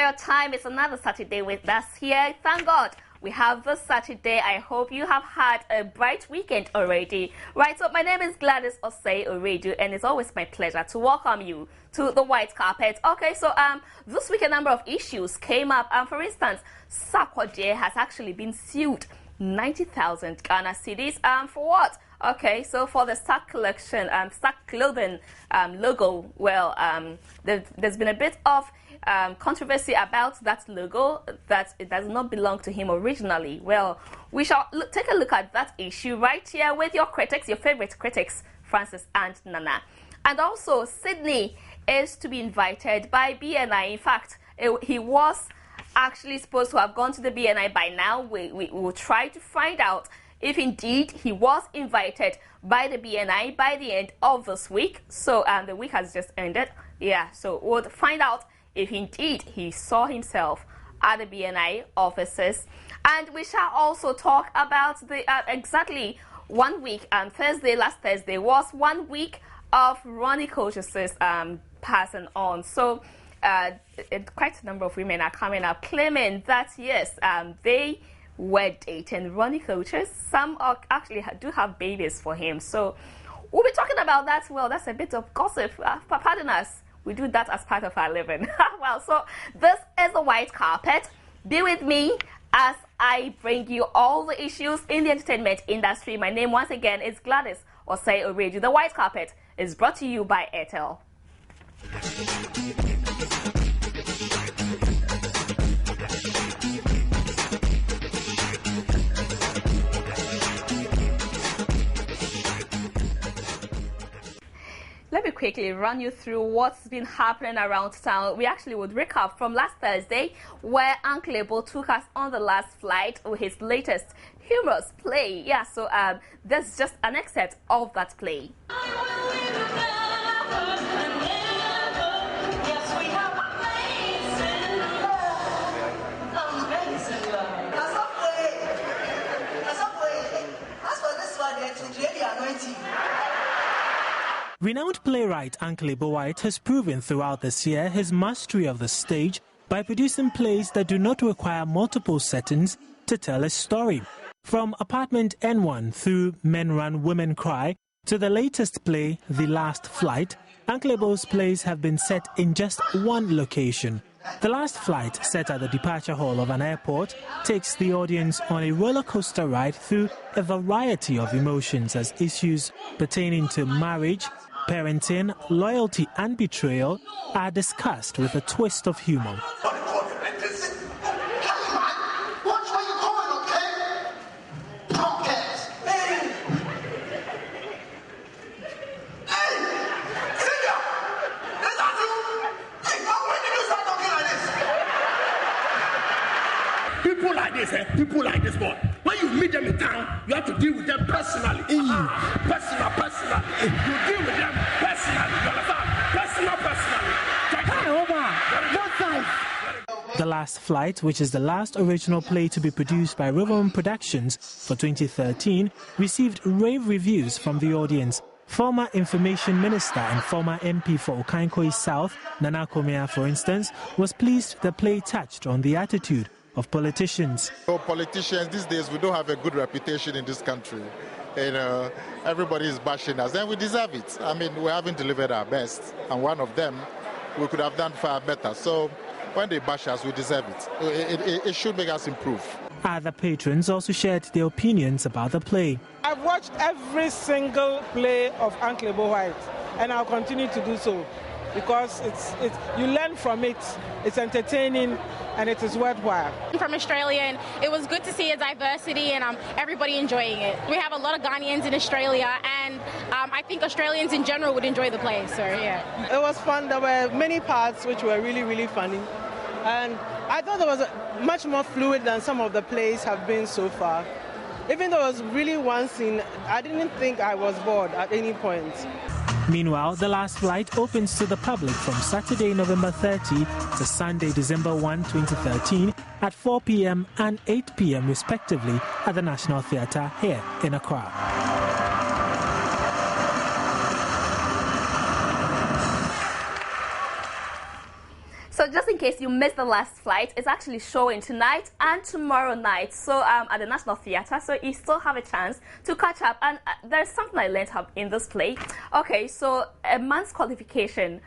your time. It's another Saturday with us here. Thank God we have this Saturday. I hope you have had a bright weekend already. Right, so my name is Osei, and it's always my pleasure to welcome you to the white carpet. Okay, so this week a number of issues came up. For instance, K.O.D has actually been sued 90,000 Ghana cedis. For what? Okay, so for the Sack collection, Sack clothing logo, well, there's been a bit of controversy about that logo, that it does not belong to him originally. Well, we shall take a look at that issue right here with your critics, your favorite critics, Francis and Nana. And also, Sydney is to be invited by BNI. In fact, he was actually supposed to have gone to the BNI by now. We will try to find out if indeed he was invited by the BNI by the end of this week. So the week has just ended. Yeah, so we'll find out if indeed he saw himself at the BNI offices. And we shall also talk about the exactly 1 week. Last Thursday was 1 week of Ronnie Coach's passing on. So quite a number of women are coming up claiming that yes, they were dating Ronnie Coaches. Some actually do have babies for him. So we'll be talking about that. Well, that's a bit of gossip. Pardon us. We do that as part of our living. Well, so this is the white carpet. Be with me as I bring you all the issues in the entertainment industry. My name once again is Osei. The white carpet is brought to you by Airtel. Let me quickly run you through what's been happening around town. We actually would recap from last Thursday, where Uncle Ebo took us on the last flight with his latest humorous play. Yeah, so there's just an excerpt of that play. Renowned playwright Uncle Ebo White has proven throughout this year his mastery of the stage by producing plays that do not require multiple settings to tell a story. From Apartment N1 through Men Run, Women Cry to the latest play, The Last Flight, Uncle Ebo's plays have been set in just one location. The Last Flight, set at the departure hall of an airport, takes the audience on a roller coaster ride through a variety of emotions as issues pertaining to marriage, parenting, loyalty and betrayal are discussed with a twist of humor. People like this, boy. When you meet them in town, you have to deal with them personally. Personally. You deal with them personally. You understand? Personally. The Last Flight, which is the last original play to be produced by Riverman Productions for 2013, received rave reviews from the audience. Former Information Minister and former MP for Okankoi South, Nana Komea, for instance, was pleased the play touched on the attitude of politicians. Politicians these days, we don't have a good reputation in this country. Everybody is bashing us, and we deserve it. I mean, we haven't delivered our best, and one of them we could have done far better. So when they bash us, we deserve it. It should make us improve. Other patrons also shared their opinions about the play. I've watched every single play of Uncle Ebo White, and I'll continue to do so because you learn from it. It's entertaining and it is worthwhile. I'm from Australia, and it was good to see a diversity and everybody enjoying it. We have a lot of Ghanaians in Australia, and I think Australians in general would enjoy the play, so yeah. It was fun. There were many parts which were really, really funny, and I thought it was much more fluid than some of the plays have been so far. Even though it was really one scene, I didn't think I was bored at any point. Meanwhile, The Last Flight opens to the public from Saturday, November 30 to Sunday, December 1, 2013 at 4 p.m. and 8 p.m. respectively at the National Theatre here in Accra. So just in in case you missed the last flight, it's actually showing tonight and tomorrow night. So at the National Theatre, so you still have a chance to catch up. And there's something I learned in this play. Okay, so a man's qualification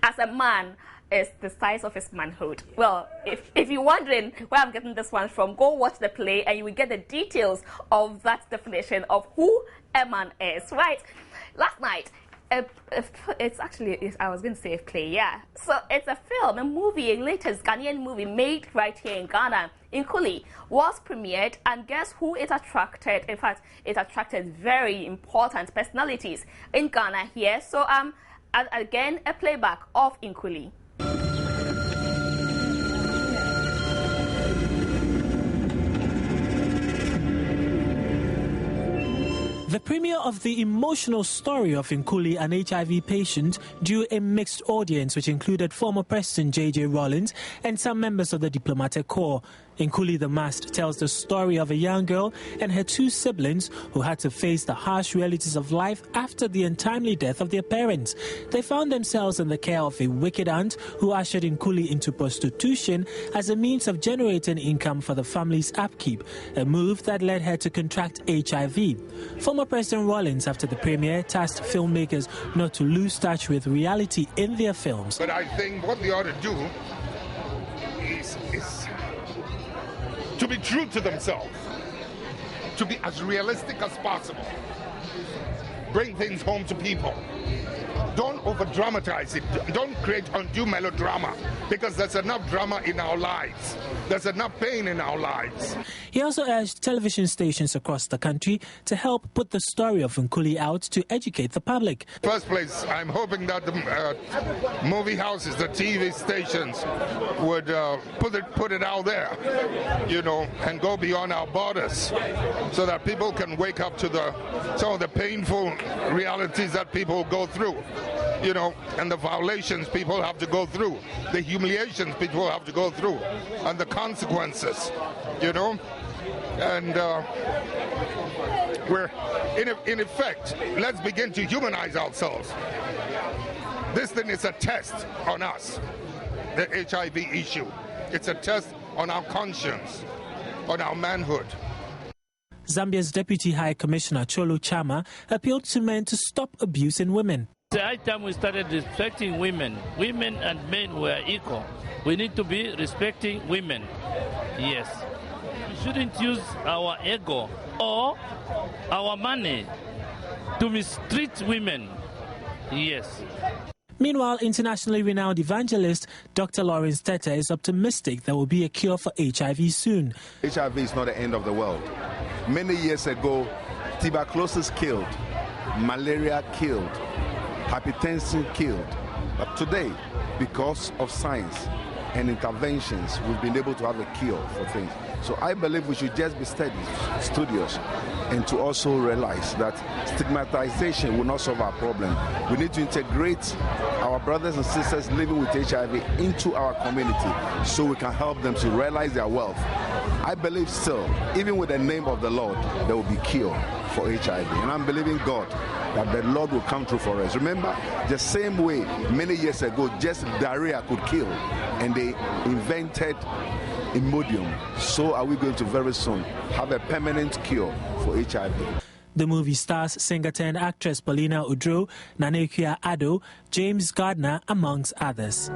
as a man is the size of his manhood. Well, if you're wondering where I'm getting this one from, go watch the play and you will get the details of that definition of who a man is, right? Last night, it's actually, I was going to say a play, yeah. So it's a film, a movie, a latest Ghanaian movie made right here in Ghana, in Kuli, was premiered, and guess who it attracted? In fact, it attracted very important personalities in Ghana here. So again, a playback of Inkuli. The premiere of the emotional story of Inkuli, an HIV patient, drew a mixed audience which included former President J.J. Rawlings and some members of the diplomatic corps. Inkuli the Masked tells the story of a young girl and her two siblings who had to face the harsh realities of life after the untimely death of their parents. They found themselves in the care of a wicked aunt who ushered Inkuli into prostitution as a means of generating income for the family's upkeep, a move that led her to contract HIV. Former President Rawlings, after the premiere, tasked filmmakers not to lose touch with reality in their films. But I think what they ought to do is to be true to themselves, to be as realistic as possible, bring things home to people. Don't over-dramatize it. Don't create undue melodrama, because there's enough drama in our lives. There's enough pain in our lives. He also urged television stations across the country to help put the story of Inkuli out to educate the public. First place, I'm hoping that the movie houses, the TV stations would put it out there, you know, and go beyond our borders, so that people can wake up to some of the painful realities that people go through. You know, and the violations people have to go through, the humiliations people have to go through, and the consequences, you know. And we're, in effect, let's begin to humanize ourselves. This thing is a test on us, the HIV issue. It's a test on our conscience, on our manhood. Zambia's Deputy High Commissioner Cholo Chama appealed to men to stop abusing women. The high time we started respecting women. Women and men were equal. We need to be respecting women. Yes. We shouldn't use our ego or our money to mistreat women. Yes. Meanwhile, internationally renowned evangelist Dr. Lawrence Teta is optimistic there will be a cure for HIV soon. HIV is not the end of the world. Many years ago, tuberculosis killed, malaria killed, hypertension killed. But today, because of science and interventions, we've been able to have a cure for things. So I believe we should just be studious, and to also realize that stigmatization will not solve our problem. We need to integrate our brothers and sisters living with HIV into our community so we can help them to realize their wealth. I believe still, even with the name of the Lord, there will be cure for HIV. And I'm believing God that the Lord will come through for us. Remember, the same way many years ago, just diarrhea could kill, and they invented Imodium. So are we going to very soon have a permanent cure for HIV. The movie stars singer-turned-actress Paulina Udro, Nanekia Addo, James Gardner, amongst others.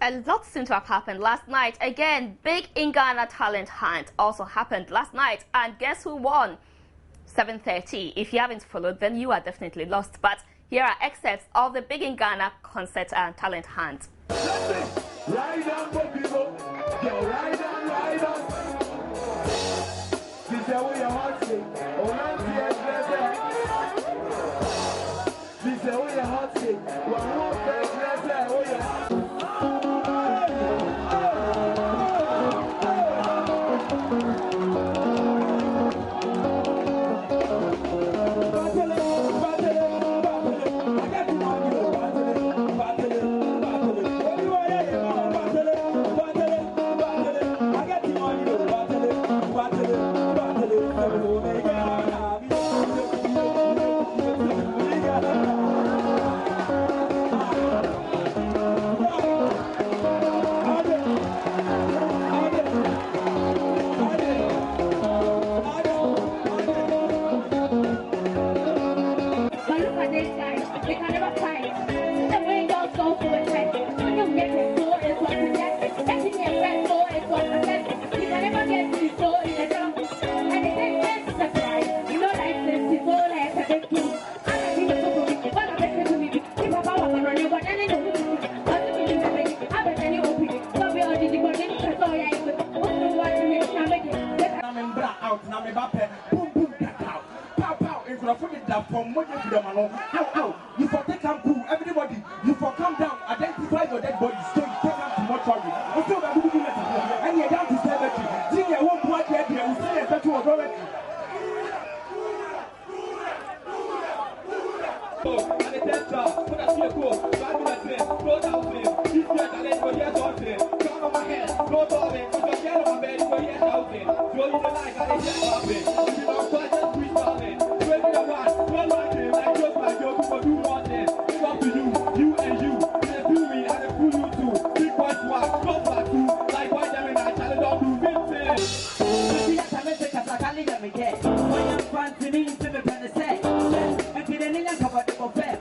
A lot seems to have happened last night. Again, big in Ghana talent hunt also happened last night. And guess who won? 7:30. If you haven't followed, then you are definitely lost. But here are excerpts of the big in Ghana concert and talent hunt. Ride on, people. Yo, ride on, ride on. This is what your heart say. Oh, not yet, this is what your heart say. One more person, oh, yeah. I got out, now me bape, boom, boom, pow, pow, pow, and for that from what you do, man. Ow, you for take and cool, everybody, you for come down, identify your dead body, so you take them to mortuary. What's your baby doing it? And you're down to cemetery. Junior won't point yet, you will say that you are already. And the test job, put a seal coat, back in the train, go down train, if you're a talent, go yes on train, come on my head, go darling, if you're get on my bed, go yes out there, throw you the light, and it's just popping, if you don't touch it, squeeze darling, 21 day, like just my joke, but do one day, it's up to you and you, they do me, and they fool you too, big boys swag, come back too, like why them in I challenge don't do vintage. See, I can't make a can't let me get, when I'm fancy me, to me pen the set, and to the nigga cover the buffet,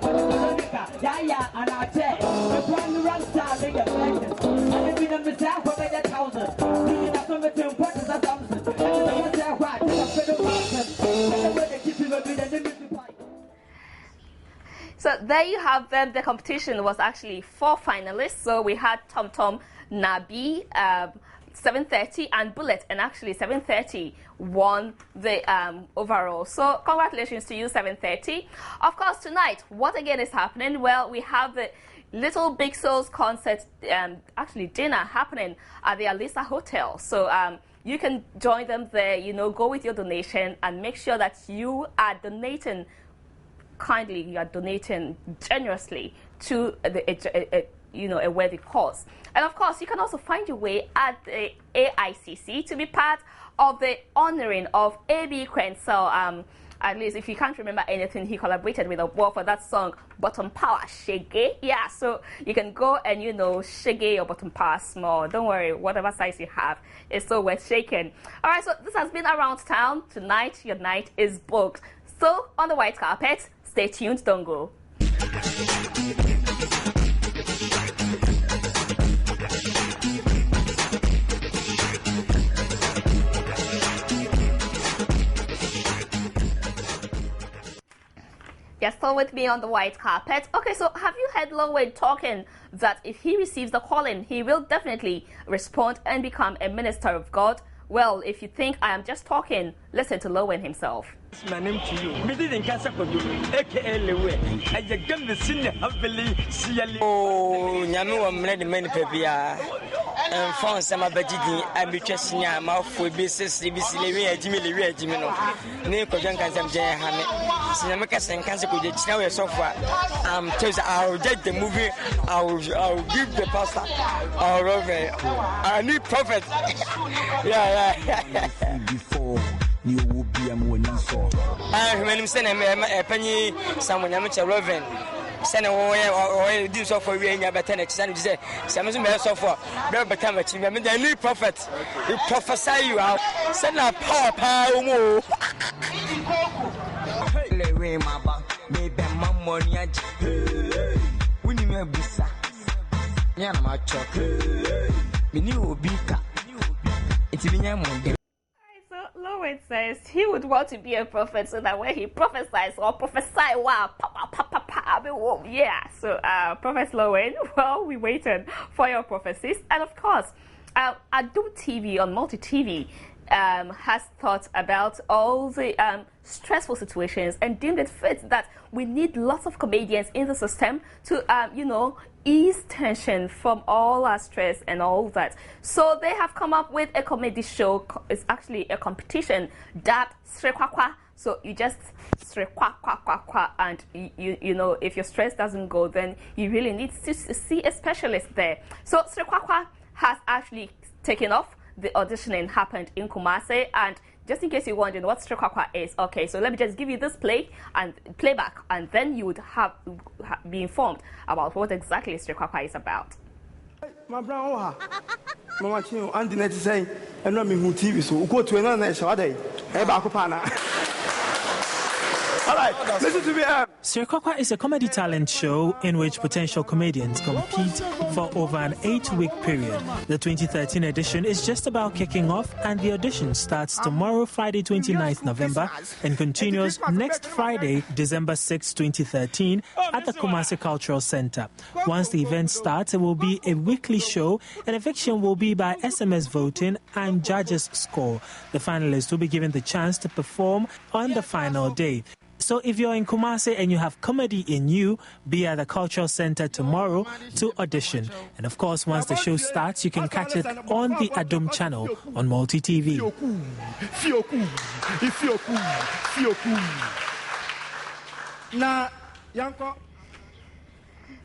yeah, and I tell the brand run star, they get legends, and if you don't miss out, for better thousands, you can have some of them questions of thousands, and then what's that right, it's a federal mountain, and the way they keep you a bit, and they make you fight. So there you have them. The competition was actually 4 finalists. So we had Tom Tom, Nabi, 730 and Bullet, and actually 730 won the overall. So congratulations to you, 730. Of course, tonight, what again is happening? Well, we have the Little Big Souls concert, actually dinner happening at the Alisa Hotel. So you can join them there, you know, go with your donation and make sure that you are donating kindly, you are donating generously to the a worthy cause. And of course, you can also find your way at the AICC to be part of the honoring of A.B. Crenshaw. At least if you can't remember anything, he collaborated with Obo for that song Bottom Power Shege. Yeah, so you can go and shege your bottom power small. Don't worry, whatever size you have, it's so worth shaking. All right, so this has been Around Town. Tonight, your night is booked. So on the white carpet, stay tuned, don't go. You're still with me on the white carpet. Okay, so have you heard Lowen talking that if he receives the calling, he will definitely respond and become a minister of God? Well, if you think I am just talking, listen to Lowen himself. My name to you. Me didn't cancel for you. AKA Lewe. I just got the senior happily. Oh, Yamu, I'm ready many people. And found some of the I be trusting your mouth for business. Jimmy, Nico Jenkins and Jay Hamlet. Cinemacas and Cancer could get now so far. I'll get the movie. I'll give the pastor. I need prophet. Yeah. Before. You will be a more so. I remember sending a penny, someone amateur Reverend. Send a do so for you, but then extend say, some so for never become a team. I mean, the new prophet, you prophesy you out, send a power more. Lewe maba, maybe mammonia. When you may be sa, Yana chock. Minu bika. It's been a month. Lowen says he would want to be a prophet so that when he prophesies or prophesy, wow, yeah. So, Prophet Lowen, well, we waited for your prophecies. And of course, Adum TV on Multi TV has thought about all the stressful situations and deemed it fit that we need lots of comedians in the system to, ease tension from all our stress and all that. So they have come up with a comedy show. It's actually a competition that Srekwakwa. So you just Srekwakwa, and if your stress doesn't go, then you really need to see a specialist there. So Srekwakwa has actually taken off. The auditioning happened in Kumasi, and just in case you're wondering what Srekwakwa is, okay, so let me just give you this playback, and then you would be informed about what exactly Srekwakwa is about. My brother, Mama Chino, and the next say, and let me who TV, so go to another show day. Ebakopana. All right, listen to me. Sirikokwa is a comedy talent show in which potential comedians compete for over an 8-week period. The 2013 edition is just about kicking off, and the audition starts tomorrow, Friday, 29th November, and continues next Friday, December 6, 2013, at the Kumasi Cultural Center. Once the event starts, it will be a weekly show, and eviction will be by SMS voting and judges' score. The finalists will be given the chance to perform on the final day. So if you're in Kumasi and you have comedy in you, be at the Cultural Center tomorrow to audition. And of course, once the show starts, you can catch it on the Adum channel on Multi TV.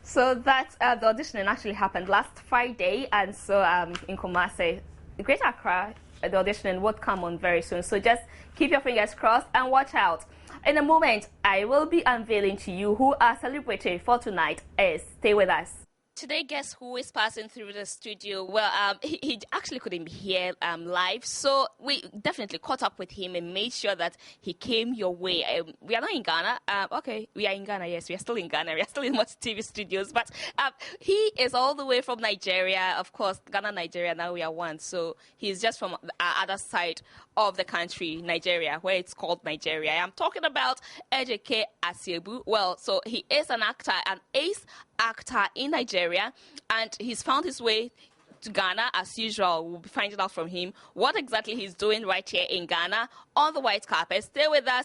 So that the auditioning actually happened last Friday, and so in Kumasi, Greater Accra, the auditioning would come on very soon. So just keep your fingers crossed and watch out. In a moment, I will be unveiling to you who our celebrity for tonight is. Stay with us. Today, guess who is passing through the studio? Well, he actually couldn't be here live, so we definitely caught up with him and made sure that he came your way. We are not in Ghana. Okay, we are in Ghana, yes. We are still in Ghana. We are still in Multi TV studios, but he is all the way from Nigeria. Of course, Ghana, Nigeria, now we are one. So he's just from the other side of the country, Nigeria, where it's called Nigeria. I'm talking about K.O.D. Well, so he is an actor, an ace actor in Nigeria, and he's found his way to Ghana as usual. We'll be finding out from him what exactly he's doing right here in Ghana on the white carpet. Stay with us.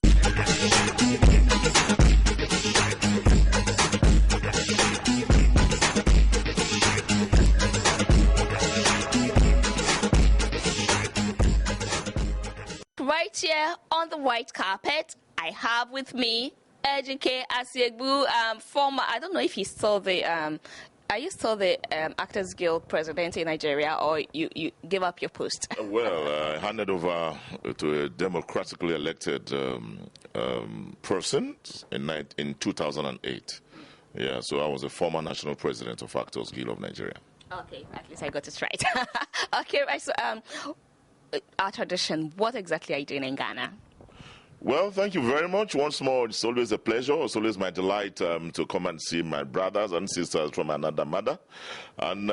Right here on the white carpet, I have with me K.O.D. former, I don't know if he's still the, are you still the Actors Guild president in Nigeria, or you give up your post? Well, I handed over to a democratically elected person in 2008. Yeah, so I was a former national president of Actors Guild of Nigeria. Okay, at least I got it right. Okay, right, so our tradition, what exactly are you doing in Ghana? Well, thank you very much. Once more, it's always a pleasure. It's always my delight to come and see my brothers and sisters from another mother. And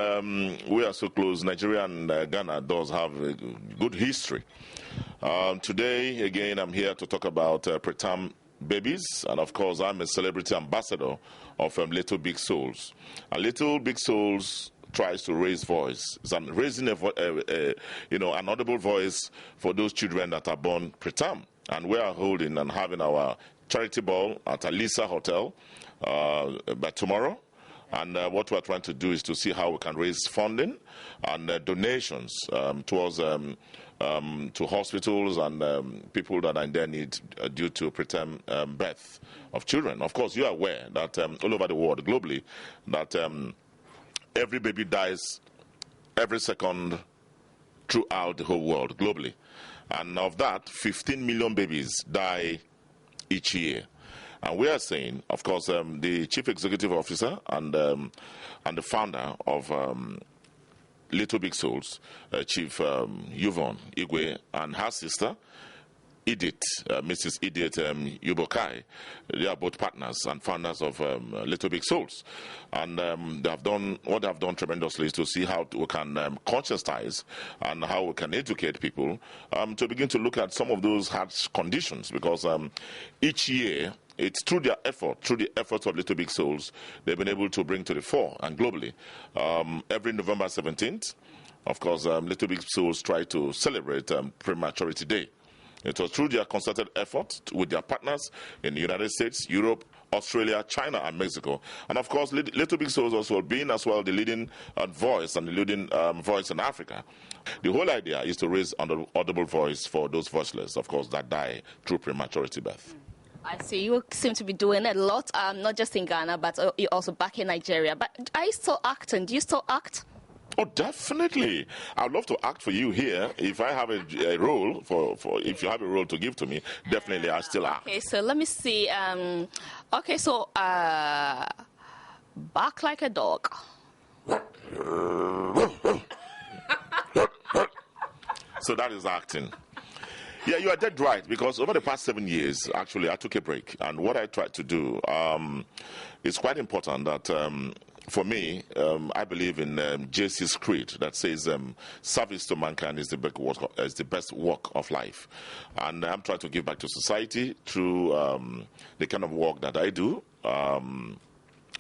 we are so close. Nigeria and Ghana does have a good history. Today, again, I'm here to talk about preterm babies. And of course, I'm a celebrity ambassador of Little Big Souls. And Little Big Souls tries to raise voice. So I'm raising an audible voice for those children that are born preterm. And we are holding and having our charity ball at Alisa Hotel by tomorrow. And what we're trying to do is to see how we can raise funding and donations towards to hospitals and people that are in their need due to preterm birth of children. Of course, you are aware that all over the world, globally, that every baby dies every second throughout the whole world, globally. And of that, 15 million babies die each year. And we are saying, of course, the chief executive officer and the founder of Little Big Souls, Chief Yvonne Igwe, and her sister, Edith, Mrs. Edith Yubokai, they are both partners and founders of Little Big Souls. And they have done what they have done tremendously is to see how we can conscientize and how we can educate people to begin to look at some of those heart conditions, because each year, it's through their effort, through the efforts of Little Big Souls, they've been able to bring to the fore, and globally, every November 17th, of course, Little Big Souls try to celebrate Prematurity Day. It was through their concerted effort with their partners in the United States, Europe, Australia, China, and Mexico. And of course, Little Big Souls also being as well the leading voice and the leading voice in Africa. The whole idea is to raise an audible voice for those voiceless, of course, that die through prematurity birth. I see you seem to be doing a lot, not just in Ghana, but you're also back in Nigeria. But are you still acting? Do you still act? Oh, definitely. I'd love to act for you here. If I have a role, if you have a role to give to me, definitely I still act. Okay, so let me see. Okay, so bark like a dog. So that is acting. Yeah, you are dead right, because over the past 7 years, actually, I took a break. And what I tried to do is quite important that, for me, I believe in JC's creed that says service to mankind is the best work of life. And I'm trying to give back to society through the kind of work that I do. I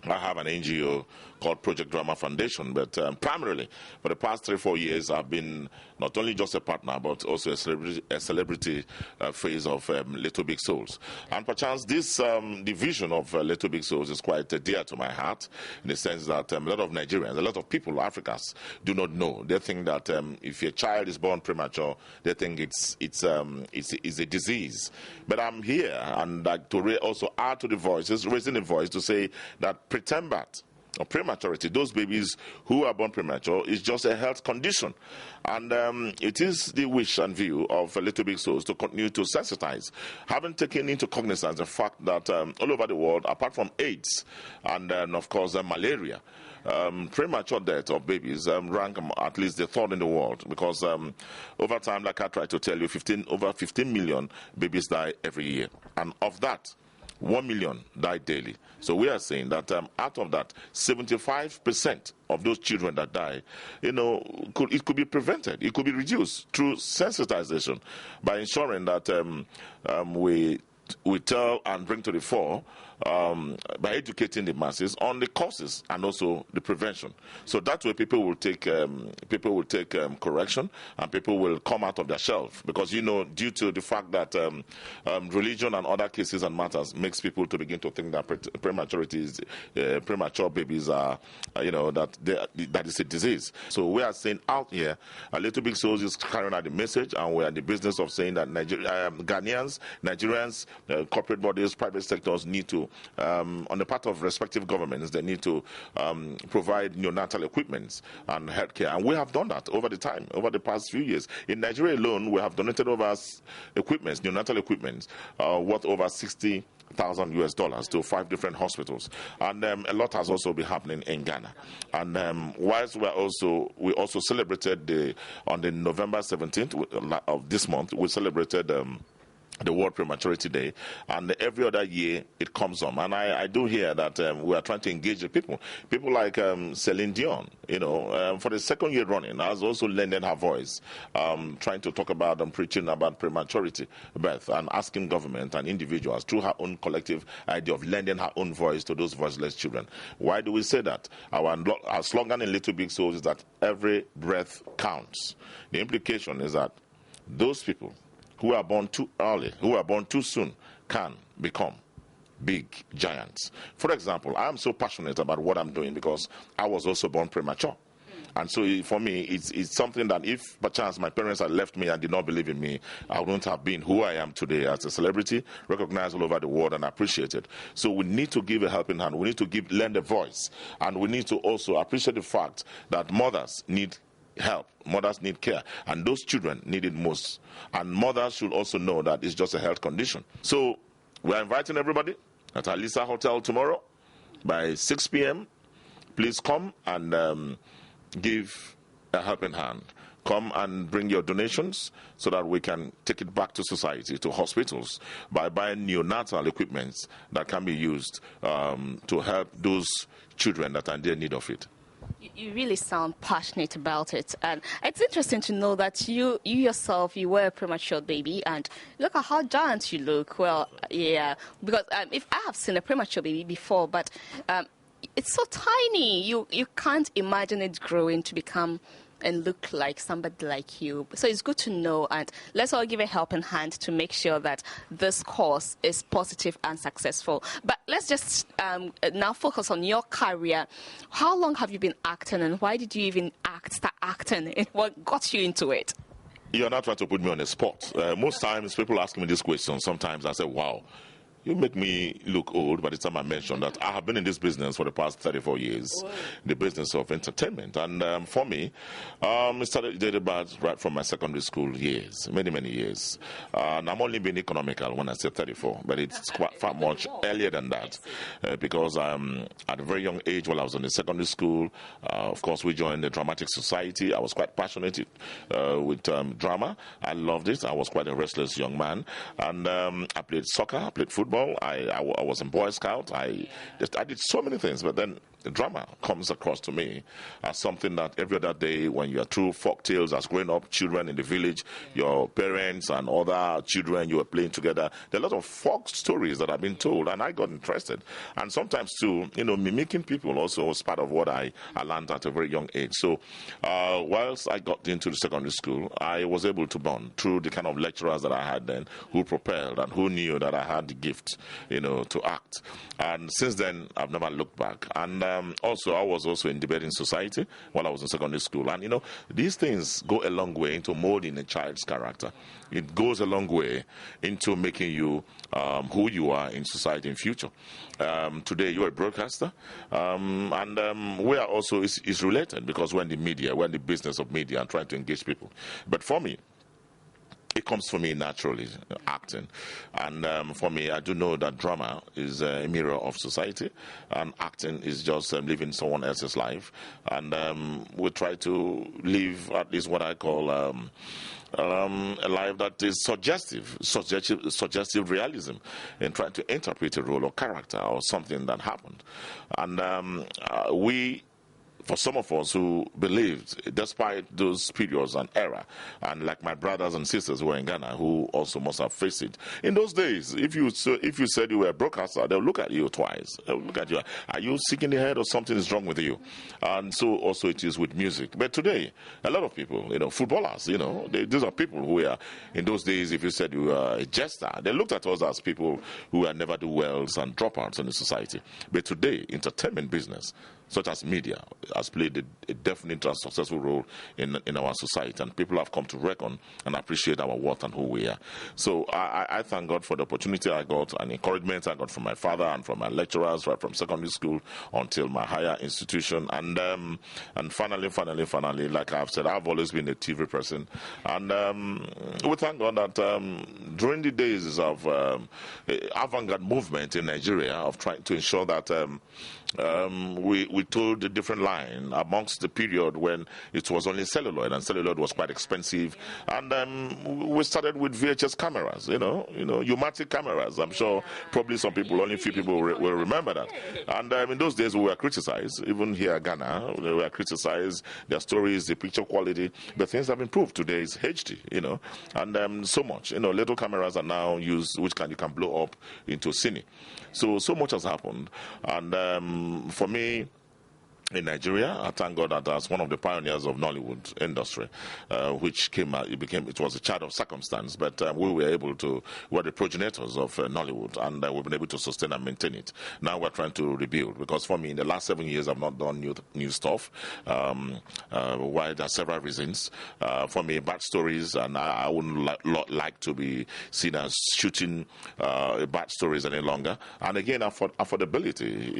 have an NGO called Project Drama Foundation, but primarily for the past 3-4 years, I've been not only just a partner, but also a celebrity phase of Little Big Souls. And perchance this the vision of Little Big Souls is quite dear to my heart, in the sense that a lot of Nigerians, a lot of people, Africans, do not know. They think that if your child is born premature, they think it's a disease. But I'm here, and like to also add to the voices, raising the voice to say that preterm or prematurity, those babies who are born premature, is just a health condition. And it is the wish and view of Little Big Souls to continue to sensitize, having taken into cognizance the fact that all over the world, apart from AIDS and of course malaria, premature death of babies rank at least the third in the world, because over time, like I tried to tell you, over 15 million babies die every year. And of that, 1 million die daily. So we are saying that out of that, 75% of those children that die, it could be prevented. It could be reduced through sensitization, by ensuring that we tell and bring to the fore, by educating the masses on the causes and also the prevention. So that way people will take correction, and people will come out of their shelf, because due to the fact that religion and other cases and matters makes people to begin to think that premature babies are that is a disease. So we are saying out here, a Little Big Souls is carrying out the message, and we are in the business of saying that Ghanaians, Nigerians, corporate bodies, private sectors need to, on the part of respective governments, they need to provide neonatal equipment and healthcare. And we have done that over the past few years. In Nigeria alone, we have donated over neonatal equipment, worth over $60,000 to 5 different hospitals. And a lot has also been happening in Ghana. And whilst we also celebrated on the November 17th of this month, we celebrated the World Prematurity Day, and every other year it comes on. And I do hear that we are trying to engage the people like Celine Dion, for the second year running, has also lended her voice, trying to talk about and preaching about prematurity birth, and asking government and individuals through her own collective idea of lending her own voice to those voiceless children. Why do we say that? Our slogan in Little Big Souls is that every breath counts. The implication is that those people who are born too early, who are born too soon, can become big giants. For example, I'm so passionate about what I'm doing because I was also born premature. And so for me, it's something that if perchance my parents had left me and did not believe in me, I wouldn't have been who I am today as a celebrity, recognized all over the world and appreciated. So we need to give a helping hand. We need to lend a voice. And we need to also appreciate the fact that mothers need help, mothers need care, and those children need it most. And mothers should also know that it's just a health condition. So we are inviting everybody at Alisa Hotel tomorrow by 6 p.m. Please come and give a helping hand. Come and bring your donations so that we can take it back to society, to hospitals, by buying neonatal equipment that can be used to help those children that are in need of it. You really sound passionate about it, and it's interesting to know that you yourself, you were a premature baby, and look at how giant you look. Well, yeah, because if I have seen a premature baby before, but it's so tiny, you can't imagine it growing to become and look like somebody like you. So it's good to know, and let's all give a helping hand to make sure that this course is positive and successful. But let's just now focus on your career. How long have you been acting, and why did you even start acting, and what got you into it? You're not trying to put me on the spot. Most times people ask me this question. Sometimes I say, wow, You make me look old by the time I mention that I have been in this business for the past 34 years, the business of entertainment. And for me, it started dated back right from my secondary school years, many, many years. And I'm only being economical when I say 34, but it's quite far much earlier than that because at a very young age while I was in the secondary school, of course, we joined the Dramatic Society. I was quite passionate with drama. I loved it. I was quite a restless young man. And I played soccer, I played football. I was in Boy Scout. I did so many things, but then the drama comes across to me as something that every other day when you are through folk tales as growing up children in the village, your parents and other children, you were playing together. There are a lot of folk stories that have been told, and I got interested. And sometimes too, mimicking people also was part of what I learned at a very young age. So whilst I got into the secondary school, I was able to bond through the kind of lecturers that I had then who propelled and who knew that I had the gift, to act. And since then, I've never looked back. And also, I was also in debating society while I was in secondary school. And, these things go a long way into molding a child's character. It goes a long way into making you who you are in society in future. Today, you're a broadcaster. And we are also, is related because we're in the media, we're in the business of media and trying to engage people. But for me, it comes for me naturally, acting. And for me, I do know that drama is a mirror of society, and acting is just living someone else's life. And we try to live at least what I call a life that is suggestive realism, in trying to interpret a role or character or something that happened. And for some of us who believed, despite those periods and era, and like my brothers and sisters who were in Ghana, who also must have faced it. In those days, if you said you were a broadcaster, they'll look at you twice. They'll look at you. Are you sick in the head or something is wrong with you? And so also it is with music. But today, a lot of people, footballers, these are people who were, in those days, if you said you were a jester, they looked at us as people who were never do wells and dropouts in the society. But today, entertainment business, such as media, has played a definite and successful role in our society, and people have come to reckon and appreciate our worth and who we are. So I thank God for the opportunity I got and encouragement I got from my father and from my lecturers, right from secondary school until my higher institution. And finally, like I've said, I've always been a TV person. And we thank God that during the days of avant-garde movement in Nigeria, of trying to ensure that we told a different line amongst the period when it was only celluloid, and celluloid was quite expensive. And we started with VHS cameras, pneumatic cameras. I'm sure probably only few people will remember that. And in those days we were criticized, even here in Ghana, we were criticized, their stories, the picture quality, but things have improved. Today is HD, and so much, little cameras are now used, which you can blow up into cine. So much has happened. And for me, in Nigeria, I thank God that as one of the pioneers of Nollywood industry, which it was a child of circumstance, but we were the progenitors of Nollywood, and we've been able to sustain and maintain it. Now we're trying to rebuild, because for me, in the last 7 years, I've not done new stuff. Why? There are several reasons. For me, bad stories, and I wouldn't like to be seen as shooting bad stories any longer. And again, affordability.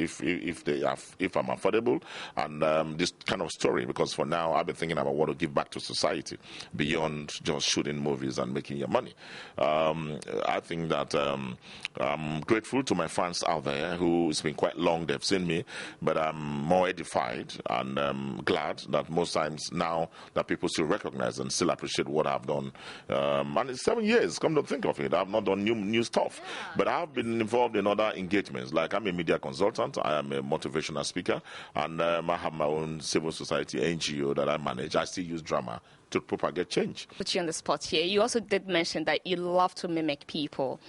If I'm affordable, and this kind of story, because for now I've been thinking about what to give back to society beyond just shooting movies and making your money. I think that I'm grateful to my fans out there who, it's been quite long they've seen me, but I'm more edified and glad that most times now that people still recognize and still appreciate what I've done. And it's 7 years, come to think of it, I've not done new stuff, but I've been involved in other engagements. Like, I'm a media consultant, I am a motivational speaker, and I have my own civil society NGO that I manage. I still use drama to propagate change. Put you on the spot here. You also did mention that you love to mimic people.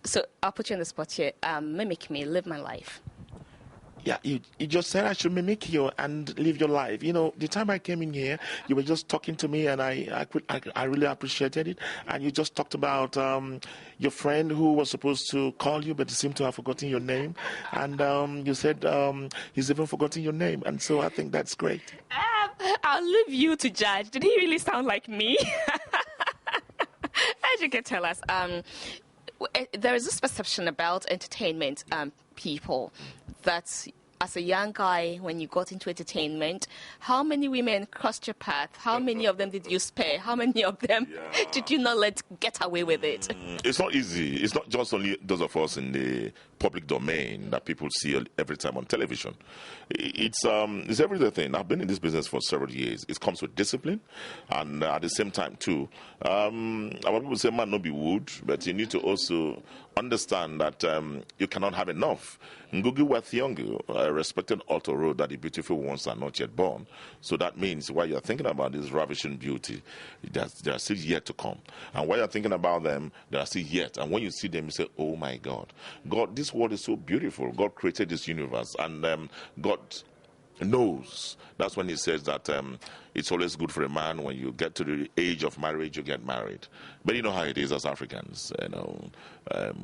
So I'll put you on the spot here. Mimic me, live my life. Yeah, you just said I should mimic you and live your life. The time I came in here, you were just talking to me, and I really appreciated it. And you just talked about your friend who was supposed to call you, but he seemed to have forgotten your name. And you said he's even forgotten your name. And so I think that's great. I'll leave you to judge. Did he really sound like me? As you can tell us, There is this perception about entertainment people that as a young guy, when you got into entertainment, how many women crossed your path? How many of them did you spare? How many of them did you not let get away with it? It's not easy. It's not just only those of us in the public domain that people see every time on television. It's everything. I've been in this business for several years. It comes with discipline, and at the same time too, our people say man no be wood, but you need to also understand that you cannot have enough. Ngugi wa Thiong'u, a respected author, wrote that the beautiful ones are not yet born. So that means while you're thinking about this ravishing beauty, they are still yet to come. And while you're thinking about them, they are still yet. And when you see them, you say, oh my God, this world is so beautiful. God created this universe, and God knows. That's when he says that it's always good for a man when you get to the age of marriage, you get married. But you know how it is as Africans.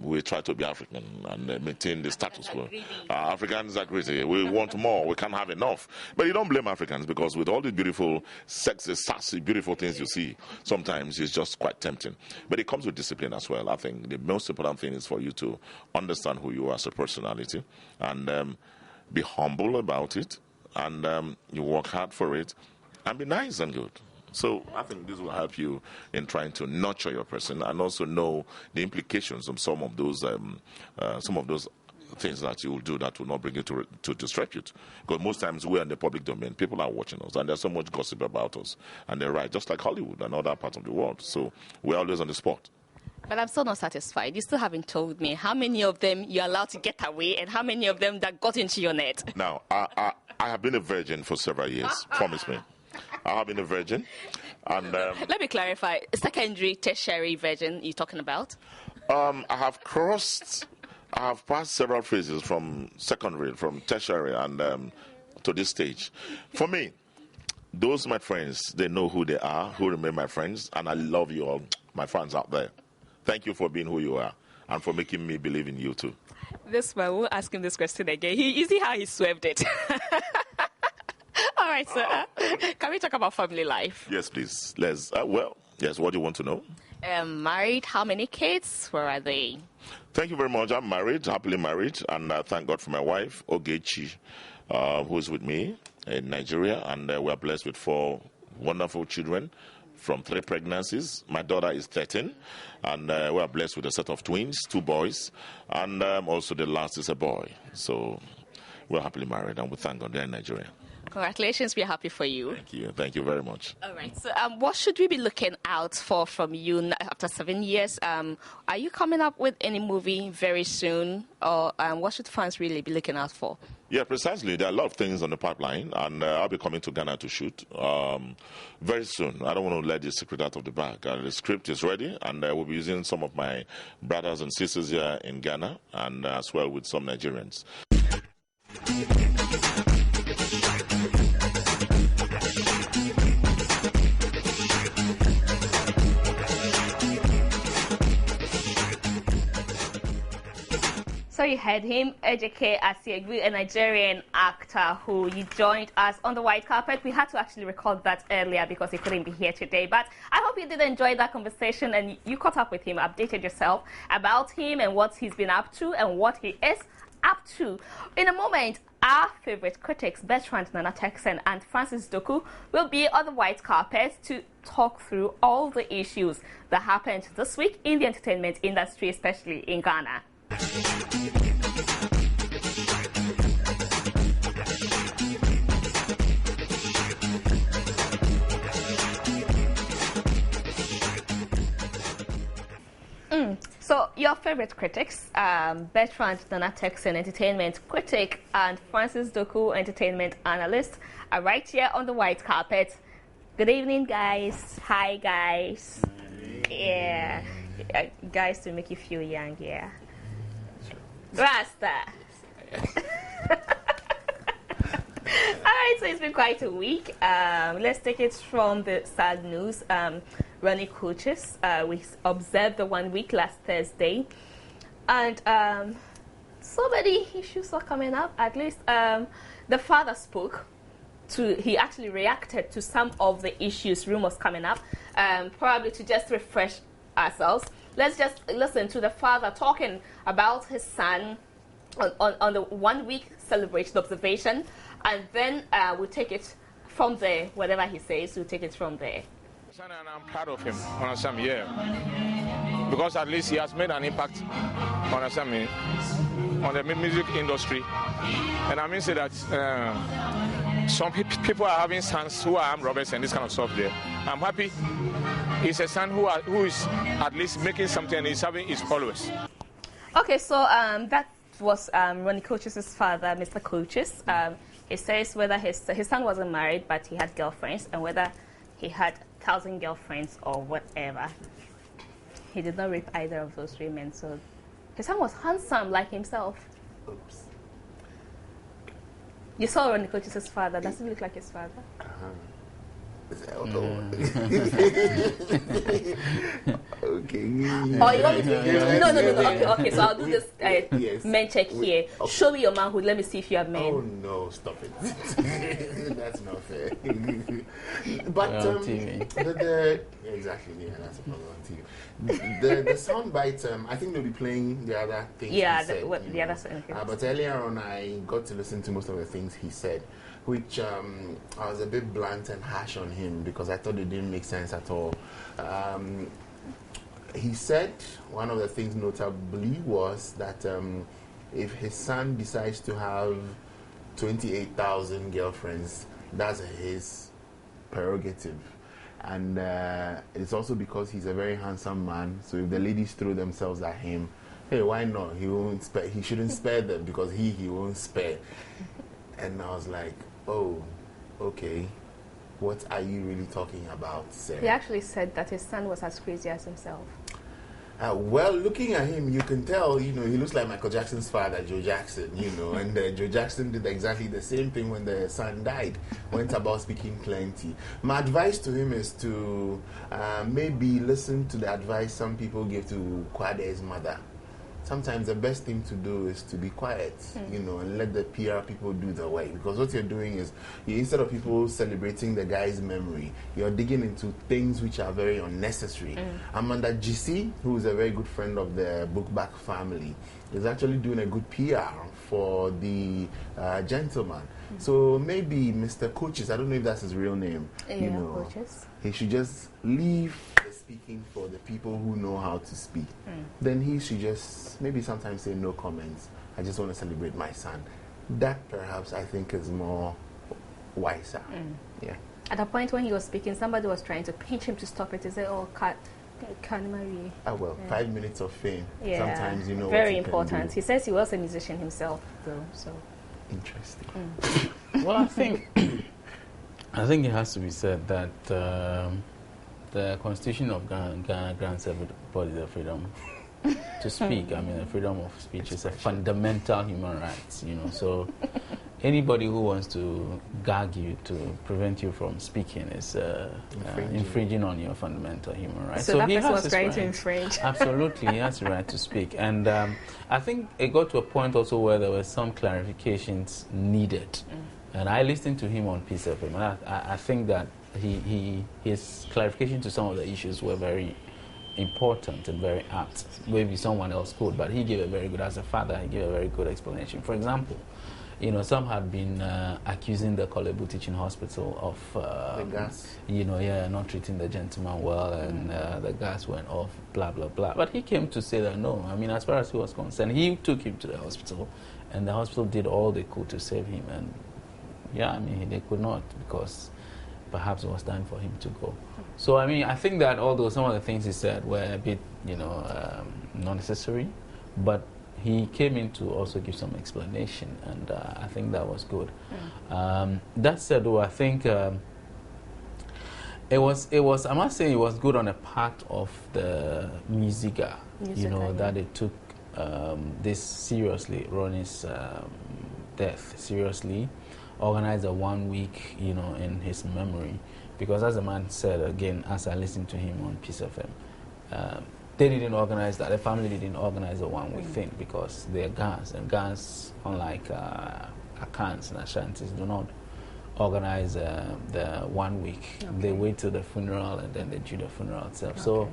We try to be African and maintain the status quo. Africans are greedy. We want more. We can't have enough. But you don't blame Africans, because with all the beautiful, sexy, sassy, beautiful things you see, sometimes it's just quite tempting. But it comes with discipline as well. I think the most important thing is for you to understand who you are as a personality and be humble about it. And you work hard for it, and be nice and good. So I think this will help you in trying to nurture your person, and also know the implications of some of those things that you will do that will not bring you to disrepute. Because most times we're in the public domain, people are watching us, and there's so much gossip about us, and they're right, just like Hollywood and other parts of the world. So we're always on the spot. But I'm still not satisfied. You still haven't told me how many of them you're allowed to get away and how many of them that got into your net. Now, I have been a virgin for several years. Promise me. I have been a virgin. And let me clarify. Secondary, tertiary virgin you're talking about? I have passed several phases from secondary, from tertiary, and to this stage. For me, those my friends, they know who they are, who remain my friends, and I love you all, my fans out there. Thank you for being who you are and for making me believe in you too. This man, we'll ask him this question again. You see how he swerved it? All right, sir. Can we talk about family life? Yes, please. Yes, what do you want to know? Married, how many kids? Where are they? Thank you very much. I'm married, happily married, and thank God for my wife, Ogechi, who is with me in Nigeria, and we are blessed with 4 wonderful children from 3 pregnancies. My daughter is 13, and we are blessed with a set of twins, 2 boys, and also the last is a boy. So we're happily married, and we thank God they're in Nigeria. Congratulations, we're happy for you. Thank you very much. All right, so what should we be looking out for from you after 7 years? Are you coming up with any movie very soon, or what should fans really be looking out for? Yeah, precisely. There are a lot of things on the pipeline, and I'll be coming to Ghana to shoot very soon. I don't want to let the secret out of the bag. The script is ready, and we'll be using some of my brothers and sisters here in Ghana, and as well with some Nigerians. So you heard him, Ejike Asiegwu, a Nigerian actor who you joined us on the white carpet. We had to actually record that earlier because he couldn't be here today. But I hope you did enjoy that conversation and you caught up with him, updated yourself about him and what he's been up to and what he is up to. In a moment, our favorite critics, Bertrand Nana Texan and Francis Doku, will be on the white carpet to talk through all the issues that happened this week in the entertainment industry, especially in Ghana. So your favorite critics, Bertrand Nana Texan, entertainment critic, and Francis Doku, entertainment analyst, are right here on the white carpet. Good evening, guys. Hi, guys. Yeah, guys, to make you feel young, yeah. Rasta. Alright, so it's been quite a week. Let's take it from the sad news. Running coaches, we observed the 1 week last Thursday, and so many issues are coming up. At least the father spoke. He actually reacted to some of the issues, rumors coming up, probably to just refresh ourselves. let's just listen to the father talking about his son on the 1 week celebration observation, and then we'll take it from there. Whatever he says, we'll take it from there. And I'm proud of him, understand me, yeah. Because at least he has made an impact, understand me, on the music industry. And I mean say that some people are having sons who are armed robbers and this kind of stuff there. I'm happy he's a son who is at least making something and he's having his followers. Okay, so that was Ronnie Coaches' father, Mr. Coaches. He says whether his son wasn't married, but he had girlfriends, and whether he had 1,000 girlfriends or whatever, he did not rape either of those women. So his son was handsome like himself. Oops. You saw Ronnie Coaches' father. Does he look like his father? Okay. Oh, you want me to? No. Okay. So I'll do this yes. men check here. Okay. Show me your manhood. Let me see if you have men. Oh no, stop it. That's not fair. But exactly, yeah, that's a problem on TV. The sound bites, I think they'll be playing the other things. Yeah, he said, the other things. but earlier on, I got to listen to most of the things he said, which I was a bit blunt and harsh on him because I thought it didn't make sense at all. He said one of the things notably was that if his son decides to have 28,000 girlfriends, that's his prerogative. And it's also because he's a very handsome man, so if the ladies throw themselves at him, hey, why not? He won't spare. He shouldn't spare them because he won't spare. And I was like, oh, okay, what are you really talking about, Sarah? He actually said that his son was as crazy as himself. Well, looking at him, you can tell, he looks like Michael Jackson's father, Joe Jackson, and Joe Jackson did exactly the same thing when the son died, went about speaking plenty. My advice to him is to maybe listen to the advice some people give to K.O.D's mother. Sometimes the best thing to do is to be quiet, and let the PR people do the work. Because what you're doing is, instead of people celebrating the guy's memory, you're digging into things which are very unnecessary. Amanda GC, who is a very good friend of the Bookback family, is actually doing a good PR for the gentleman. So maybe Mr. Coaches, I don't know if that's his real name, Coaches. He should just leave the speaking for the people who know how to speak. Then he should just maybe sometimes say no comments. I just want to celebrate my son. That perhaps I think is more wiser. Yeah. At a point when he was speaking, somebody was trying to pinch him to stop it. He said, "Oh, can't marry." Well, 5 minutes of fame. Yeah. Sometimes very important. He says he was a musician himself, though. So interesting. Well, I think it has to be said that the Constitution of Ghana grants everybody the freedom to speak. I mean, the freedom of speech is a fundamental human right, So anybody who wants to gag you to prevent you from speaking is infringing on your fundamental human rights. So that person was trying to infringe. Absolutely, he has the right to speak. And I think it got to a point also where there were some clarifications needed. And I listened to him on Peace FM, and I think that his clarification to some of the issues were very important and very apt. Maybe someone else could, but he gave a very good, as a father, he gave a very good explanation. For example, some had been accusing the Kolebu Teaching Hospital of the gas. Not treating the gentleman well, and the gas went off, blah, blah, blah. But he came to say that no, I mean, as far as he was concerned, he took him to the hospital, and the hospital did all they could to save him. And yeah, I mean, they could not, because perhaps it was time for him to go. So, I mean, I think that although some of the things he said were a bit, not necessary, but he came in to also give some explanation, and I think that was good. That said, though, I think it was. I must say, it was good on a part of the Musica, that they took this seriously, Ronnie's death seriously, organized a 1 week, in his memory, because as the man said again, as I listened to him on Peace FM. They didn't organize that. The family didn't organize a 1 week thing because they're Ghans, and Ghans, unlike Akans and Ashantis, do not organize the 1 week. Okay. They wait till the funeral and then they do the funeral itself. Okay. So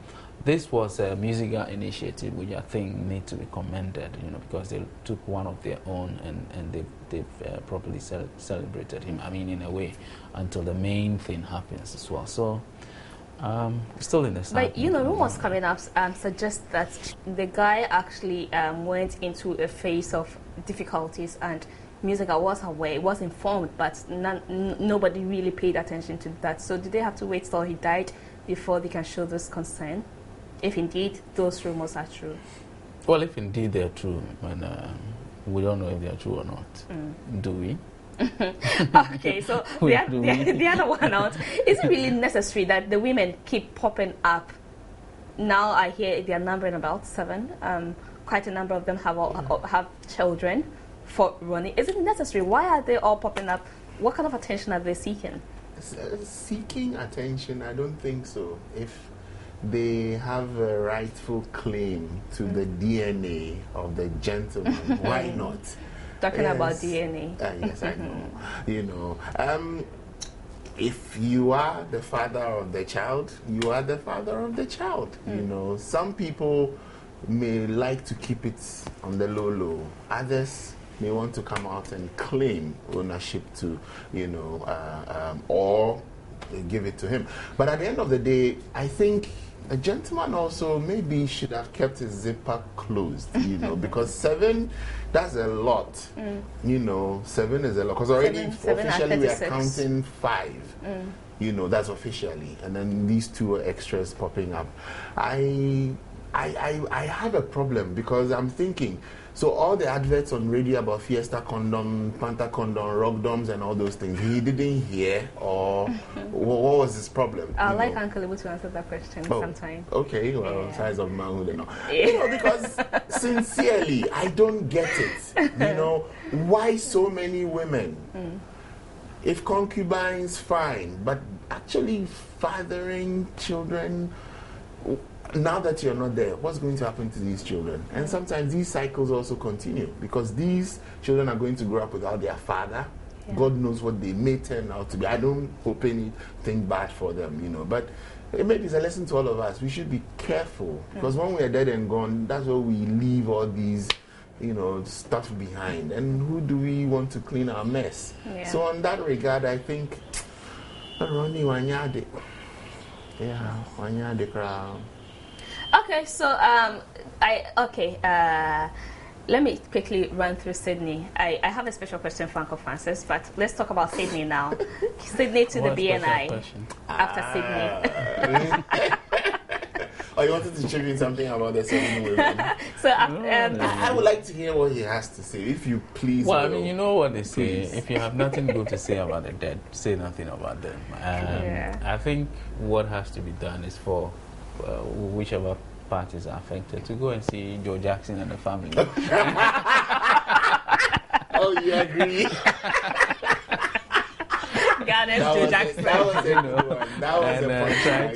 this was a musical initiative which I think need to be commended, because they took one of their own and they've properly celebrated him. I mean, in a way, until the main thing happens as well. So still in the side. But rumors coming up suggest that the guy actually went into a phase of difficulties, and Musica was aware, was informed, but nobody really paid attention to that. So did they have to wait till he died before they can show this concern, if indeed those rumors are true? Well, if indeed they're true, and we don't know if they're true or not, do we? Okay, so the other one out. Is it really necessary that the women keep popping up? Now I hear they are numbering about 7. Quite a number of them have children for running. Is it necessary? Why are they all popping up? What kind of attention are they seeking? Seeking attention? I don't think so. If they have a rightful claim to the DNA of the gentleman, why not? Talking about DNA. Yes, I know. If you are the father of the child, you are the father of the child. Some people may like to keep it on the low. Others may want to come out and claim ownership to, or give it to him. But at the end of the day, I think a gentleman also maybe should have kept his zipper closed, because 7, that's a lot. 7 is a lot. Because already officially we are counting 5. That's officially. And then these 2 extras popping up. I have a problem because I'm thinking, so all the adverts on radio about Fiesta condom, Panta condom, Rockdoms and all those things, he didn't hear, or what was his problem? I'd like Uncle Ibu to answer that question sometime. Okay, well, size of manhood and all. Because sincerely, I don't get it. Why so many women? If concubines, fine, but actually fathering children, now that you're not there, what's going to happen to these children? And sometimes these cycles also continue, because these children are going to grow up without their father. God knows what they may turn out to be. I don't hope anything bad for them, but maybe it's a lesson to all of us. We should be careful, because when we're dead and gone, that's where we leave all these stuff behind. And who do we want to clean our mess? So on that regard, I think Ronnie Wanyade. Yeah, Wanyade crowd. Okay, so let me quickly run through Sydney. I have a special question for Uncle Francis, but let's talk about Sydney now. Sydney to the BNI after Sydney. Oh, you wanted to chip in something about the 7 women? So I would like to hear what he has to say, if you please. Well, I mean, you know what they say. If you have nothing good to say about the dead, say nothing about them. I think what has to be done is for whichever parties are affected to go and see Joe Jackson and the family. Oh, you agree? Joe Jackson. That was a good one. That was a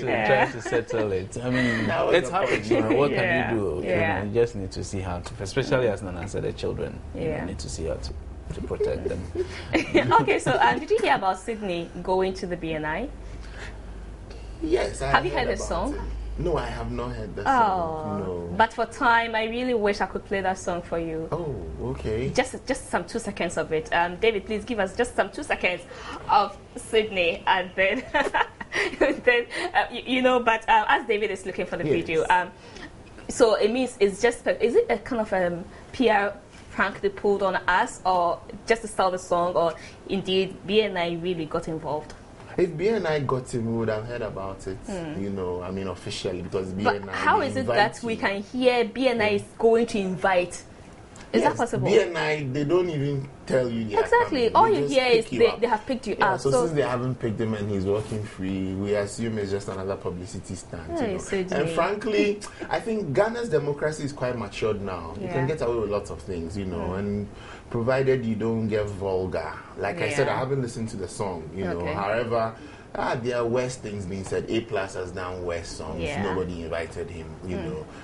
trying to settle it. I mean, it's happening. What can you do? You just need to see how to, especially as Nana said, the children. You need to see how to protect them. Okay, so did you hear about Sydney going to the BNI? Yes, have you heard the song? No, I have not heard that song. No. But for time, I really wish I could play that song for you. Oh, okay. Just some 2 seconds of it. David, please give us just some 2 seconds of Sydney, and then, But as David is looking for the video, so it means is it a kind of PR prank they pulled on us, or just to sell the song, or indeed BNI really got involved? If BNI got him, we would have heard about it, officially, because BNI. But how is it that we can hear BNI is going to invite? Is that possible? BNI, they don't even tell you yet. Exactly. All you hear is they have picked you up. So since they haven't picked him and he's working free, we assume it's just another publicity stunt. And frankly, I think Ghana's democracy is quite matured now. You can get away with lots of things, and provided you don't get vulgar. Like I said, I haven't listened to the song, However, there are worse things being said. A+ has done worse songs. Nobody invited him,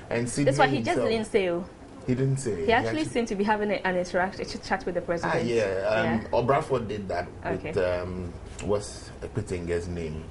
And Sydney that's why he just didn't say. He didn't say. He actually seemed to be having an interaction, chat with the president. Bradford did that with what's Ekpetenge's name?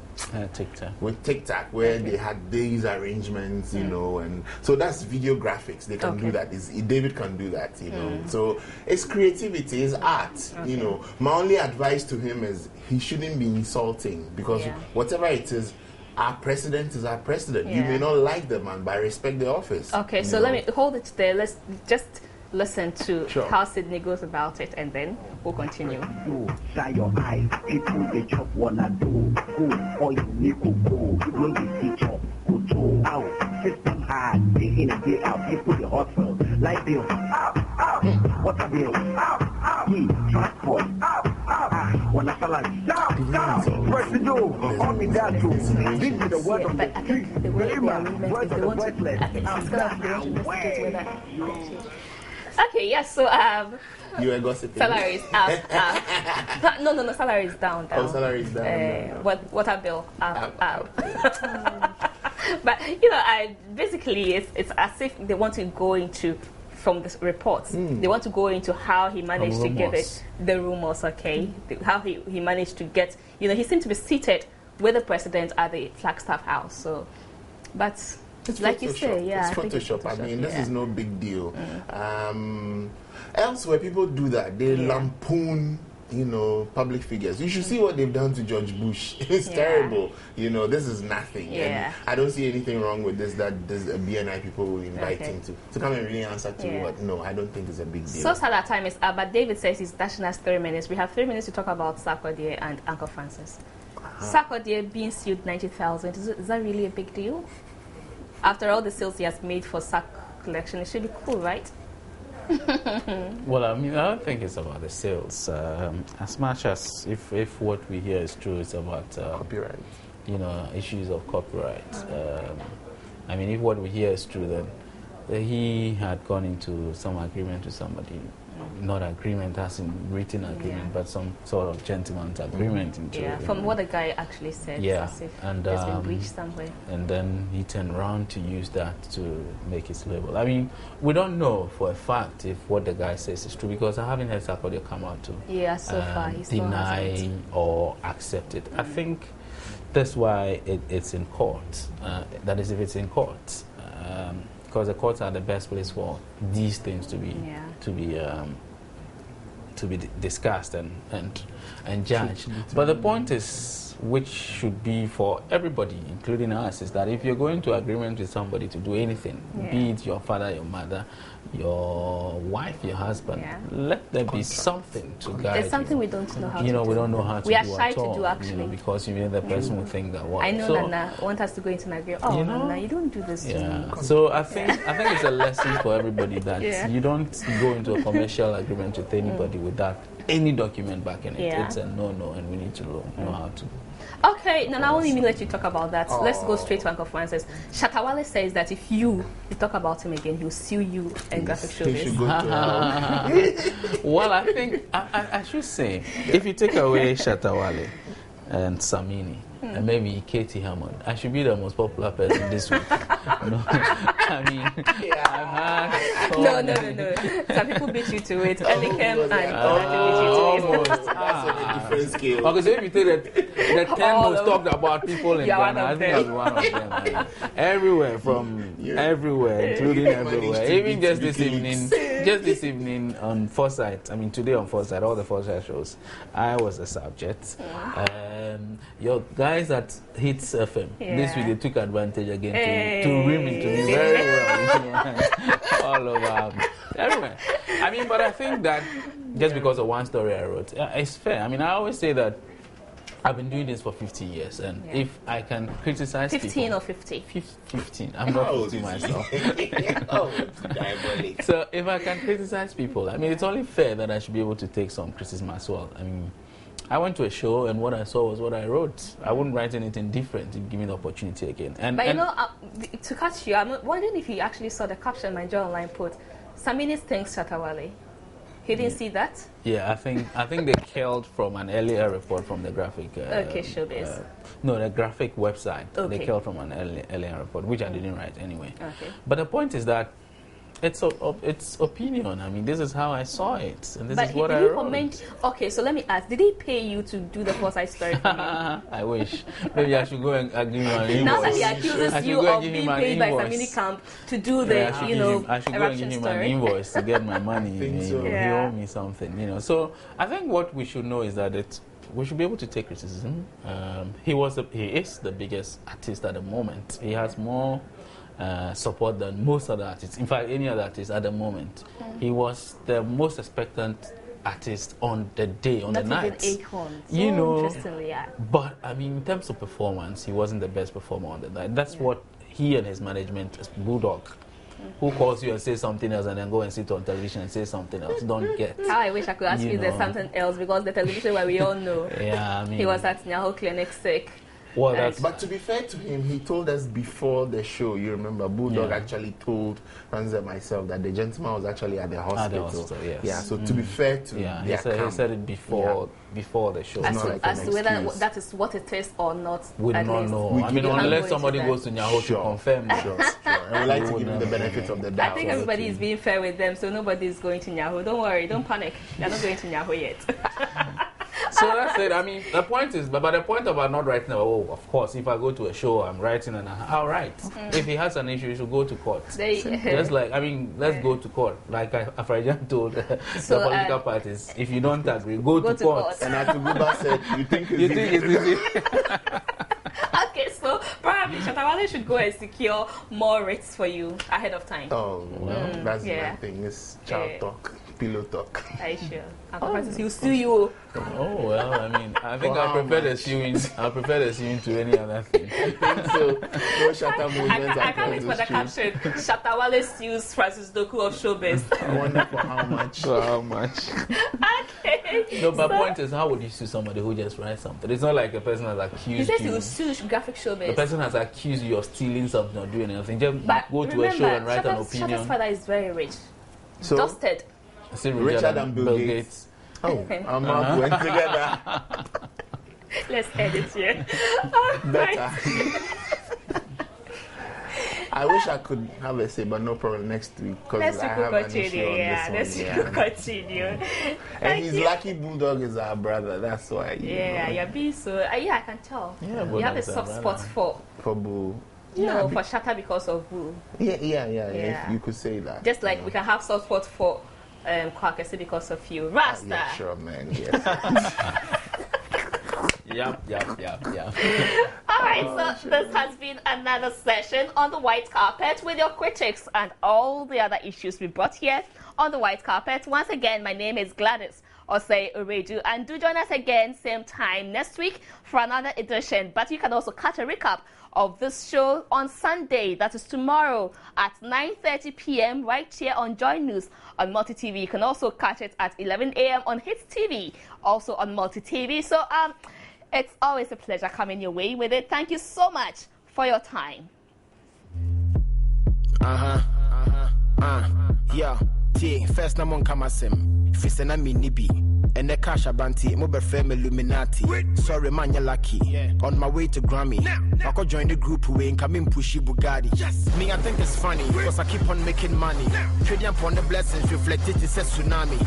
TikTok. With TikTok, where they had these arrangements, you know, and so that's video graphics. They can do that. David can do that, you know. So it's creativity, it's art, you know. My only advice to him is he shouldn't be insulting, because whatever it is, our president is our president. You may not like the man, but I respect the office. Okay, so let me hold it there. Let's just listen to how Sydney goes about it, and then we'll continue. Shine your eyes, people they chop wanna do. Go, or you need to go. When you see chop, go to out. System hard, day in and day out. People the hustle, like bill, water bill, transport, wanna salary, first to do, all me that too. This is the word of the street. The word of the wordless. Okay, yes, so you were gossiping. Salary is up. No, salary is down. Oh, salary is down. Water bill up. But you know, basically it's as if they want to go into, from the reports, they want to go into how he managed to get it, the rumors, how he managed to get, you know, he seemed to be seated with the president at the Flagstaff House. So, but it's like Photoshop. You say, it's Photoshop. I mean, this is no big deal. Elsewhere, people do that. They lampoon, you know, public figures. You should see what they've done to George Bush. It's terrible. You know, this is nothing. And I don't see anything wrong with this, that this BNI people will invite him to come and really answer to what. No, I don't think it's a big deal. So sad our time is up, but David says he's dashing us 3 minutes. We have 3 minutes to talk about K.O.D and Uncle Francis. K.O.D being sued 90,000, is that really a big deal? After all the sales he has made for sack collection, it should be cool, right? Well, I mean, I don't think it's about the sales. As much as if what we hear is true, it's about copyright. You know, issues of copyright. I mean, if what we hear is true, then he had gone into some agreement with somebody. Not agreement as in written agreement, but some sort of gentleman's agreement. From what the guy actually said. And there's been breach somewhere. And then he turned around to use that to make his label. I mean, we don't know for a fact if what the guy says is true, because I haven't heard K.O.D come out to so far he deny or accept it. I think that's why it's in court. That is, if it's in court. Because the courts are the best place for these things to be discussed and judged. But the point is, which should be for everybody, including us, is that if you're going to agreement with somebody to do anything, be it your father, your mother, your wife, your husband, let there be something to guide. There's something we don't know how to do. We don't know how to do. We are shy to do, actually. You know, because the person will think that I know Nana want us to go into an agreement. Oh, Nana, you don't do this to me. So I think it's a lesson for everybody that you don't go into a commercial agreement with anybody without any document backing it. It's a no-no, and we need to know how to. Okay, Nana, I won't even let you talk about that. Let's go straight to Uncle Francis. Shatawale says that if you talk about him again, he'll sue you and Graphic Showbiz. Well, I think I should say, if you take away Shatawale and Samini, and maybe Katie Hammond, I should be the most popular person this week. No, I mean, I've had no. Some people beat you to it. Elikem and Konaji beat you to it. That's on a different scale. Okay, so if you take the 10 most talked about people in Ghana, I think I'll be one of them. Everywhere, everywhere, including everywhere. Even just this evening on Foresight, I mean today on Foresight, all the Foresight shows, I was a subject. Your guys at Hits FM, this week they took advantage again to rim into me very well. All over everywhere. I mean, but I think that just because of one story I wrote, it's fair. I mean, I always say that I've been doing this for 50 years, and if I can criticize 15 or 50? 15. I'm not 50 myself. So if I can criticize people, I mean, it's only fair that I should be able to take some criticism as well. I mean, I went to a show, and what I saw was what I wrote. I wouldn't write anything different if given the opportunity again. But you know, to catch you, I'm wondering if you actually saw the caption my Joe Online put. Samini thanks Shatawale. He didn't see that? Yeah, I think they killed from an earlier report from the graphic. Showbiz. No, the graphic website. Okay. They killed from an earlier report, which I didn't write anyway. Okay. But the point is that it's opinion. I mean, this is how I saw it, and this but is what I wrote. Okay, so let me ask: did he pay you to do the Foresight story for you? I wish. Maybe I should go and give him an invoice. Now that he accuses you of being paid by Samini Camp to do the, I should go and give him an invoice to get my money. He owed me something, So I think what we should know is that we should be able to take criticism. He is the biggest artist at the moment. He has more support than most other artists. In fact, any other artist at the moment. He was the most expectant artist on the day, on the night. Interestingly, yeah. But I mean, in terms of performance, he wasn't the best performer on the night. That's what he and his management, Bulldog, who calls you and says something else and then go and sit on television and say something else, don't get. How I wish I could ask you there's something else, because the television where we all know he was at Nyaho Clinic sick. Well, but to be fair to him, he told us before the show, you remember, Bulldog actually told Franz and myself that the gentleman was actually at the hospital. Yes. Yeah, so to be fair to he said it before the show. As to whether that is what it is or not, we don't know. I mean, unless somebody goes to Nyaho to confirm. Sure. And we like to give him the benefit of the doubt. I think everybody is being fair with them, so nobody is going to Nyaho. Don't worry, don't panic. They're not going to Nyaho yet. So that's it. I mean, the point is, but the point about not writing, of course, if I go to a show, I'm writing and I'll write. If he has an issue, he should go to court. Just like, I mean, let's go to court. Like Afrajan told the political parties, if you don't agree, go to court. And Atuguba said, you think it's easy? Okay, so probably Shatawale should go and secure more writs for you ahead of time. Oh, well, that's the right thing. It's child talk, pillow talk. Are you sure? He'll sue you. Oh, well, I mean, I think I prefer the suing to any other thing. I think so. No Shatta movement. I can't wait for the caption. Shatawale sues Francis Doku of Showbiz. I wonder for how much. Okay. No, but point is, how would you sue somebody who just writes something? It's not like a person has accused you. He says he will sue Graphic Showbiz. The person has accused you of stealing something or doing anything. Just go to a show and write an opinion. Shatta's father is very rich. So, Dusted. Richer than Bill Gates. Oh, I'm not went together. Let's edit here. Better. I wish I could have a say, but no problem next week because I have an issue on this one. Let's continue. And he's lucky Bulldog is our brother. That's why. You're being so. I can tell. Yeah, you have a soft spot for Boo. No, for Shatta because of Boo. Yeah. You could say that. Just like we can have soft spot for Kwakese because of you, Rasta. Yeah, sure, man. Yes. Yep. All right, so this has been another session on the white carpet with your critics and all the other issues we brought here on the white carpet. Once again, my name is Gladys Osei Oredu, and do join us again same time next week for another edition. But you can also catch a recap of this show on Sunday, that is tomorrow at 9:30 p.m. right here on Joy News on Multi TV. You can also catch it at 11 a.m. on Hits TV, also on Multi TV. So it's always a pleasure coming your way with it. Thank you so much for your time. Yeah, first na mon kamasem. Fisena mi nibi. And the cash abanti, mobile family Illuminati. Sorry, man, you're lucky. On my way to Grammy, I could join the group who ain't coming pushy Bugatti. Me, I think it's funny because I keep on making money. Trading upon the blessings reflected, it's a tsunami.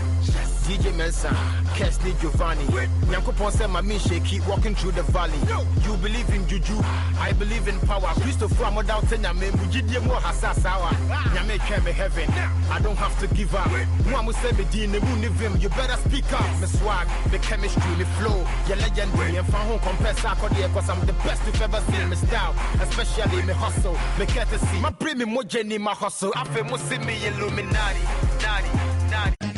DJ Mensa, Kesney Giovanni. Nyankopon said my mission, keep walking through the valley. You believe in juju, I believe in power. Christopher, I'm down to Nyame, Mujidi mo hasasawa. Nyame came heaven, I don't have to give up. Mwamu said me di ne munivim, you better speak up. Me swag, the chemistry, me flow, your legendary. And for home compare Sarkodie, cause I'm the best you've ever seen. Me style, especially me hustle, me courtesy. My bring me more Jenny, my hustle. I feel more see me Illuminati, naughty.